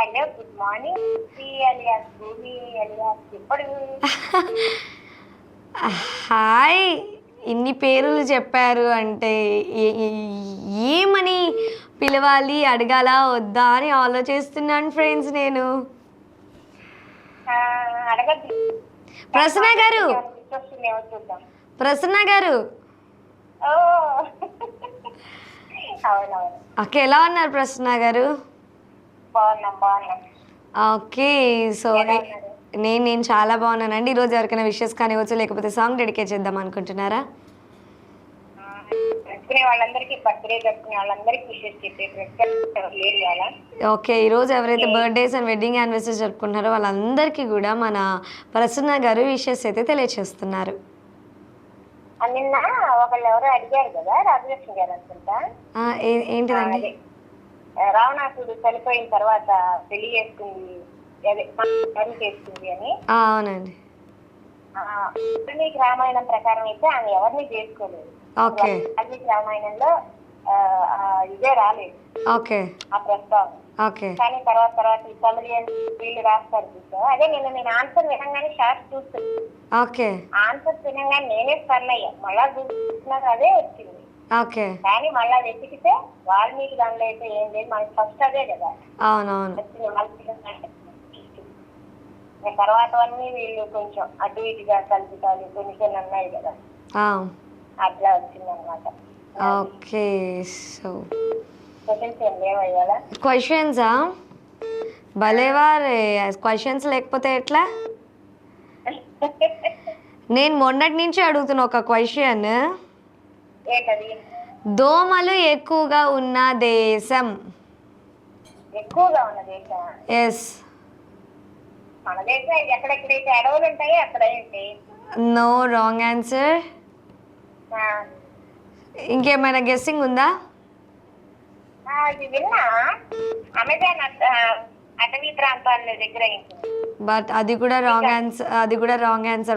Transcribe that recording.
Hello good morning alias భూమి alias ఎప్పుడు. Hi, ఇన్ని పేర్లు చెప్పారు అంటే ఏమని పిలవాలి, అడగాలా వద్దా అని ఆలోచిస్తున్నాను ఫ్రెండ్స్ నేను. అడగద్దు. ప్రసన్న గారు, చూద్దాం. ప్రసన్న గారు. ఓ అవునవును, ఓకే, ఎలా ఉన్నారు ప్రసన్న గారు? బాగున్నాం. ఓకే, సో ఎలా ఉన్నారు? నేను చాలా బాగున్నానండి. ఈరోజు ఎవరికైనా విషెస్ కానివచ్చు, లేకపోతే సాంగ్ డెడికేట్ చేద్దాం అనుకుంటున్నారా? జరుపుకునే వాళ్ళందరికీ, బర్త్డే జరుపుకునే వాళ్ళందరికీ విషెస్ లేరు కదా. ఓకే, ఈరోజు ఎవరైతే బర్త్డేస్ అండ్ వెడ్డింగ్ యానివర్సరీ జరుపుకుంటున్నారో వాళ్ళందరికీ కూడా మన ప్రసన్న గారు విషెస్ అయితే తెలియచేస్తున్నారు. నిన్న ఒకళ్ళు ఎవరో అడిగారు కదా, రాజలక్ష్మి గారు అనుకుంటా. ఏంటిదండి? అదే రావణాసుడు చనిపోయిన తర్వాత పెళ్లి చేసుకుంది, అదే పని చేసుకుంది అని. అవునండి. వాల్మీకి రామాయణం ప్రకారం అయితే ఆమె ఎవరిని చేసుకోలేదు. ఓకే. వాల్మీకి రామాయణంలో ఇదే రాలేదు, ఓకే, ఆ ప్రస్తావన. ఓకే. కానీ తర్వాత ఈ తమిళియన్ వీళ్ళు రాస్తారు చూసా. అదే నేను ఆన్సర్ వినంగానే షార్ట్ చూస్తుంది. ఓకే. ఆన్సర్ వినంగానే నేనే స్టన్ అయ్యా. మళ్ళా చూస్తున్నారు, అదే వచ్చింది. ఓకే. కానీ మళ్ళా వెతికితే వాల్మీకి దానిలో అయితే ఏం లేదు. మనకి ఫస్ట్ అదే కదా అవునవును. వచ్చింది. తర్వాత అన్ని వీళ్ళు కొంచెం అటు ఇటుగా కలుపుతాలు కొన్ని ఉన్నాయి కదా, అట్లా వచ్చింది అనమాట. ఓకే, సో క్వశ్చన్స్ ఏం లేవయ్యాలా? క్వశ్చన్సా? భలేవారే, క్వశ్చన్స్ లేకపోతే ఎట్లా? నేను మొన్నటి నుంచి అడుగుతున్నా ఒక క్వశ్చన్. ఏంటది? దోమలు ఎక్కువగా ఉన్న దేశం. ఎక్కువగా ఉన్న దేశం? ఎస్. మన దేశం ఎక్కడెక్కడైతే అడవులు ఉంటాయో అక్కడ ఏంటి? No, wrong answer. ఇంకేమైనా గెస్సింగ్ ఉందా? ఇది విన్నా, అమెజాన్ అటవీ ప్రాంతాల దగ్గర. బట్ అది కూడా రాంగ్ ఆన్సర్.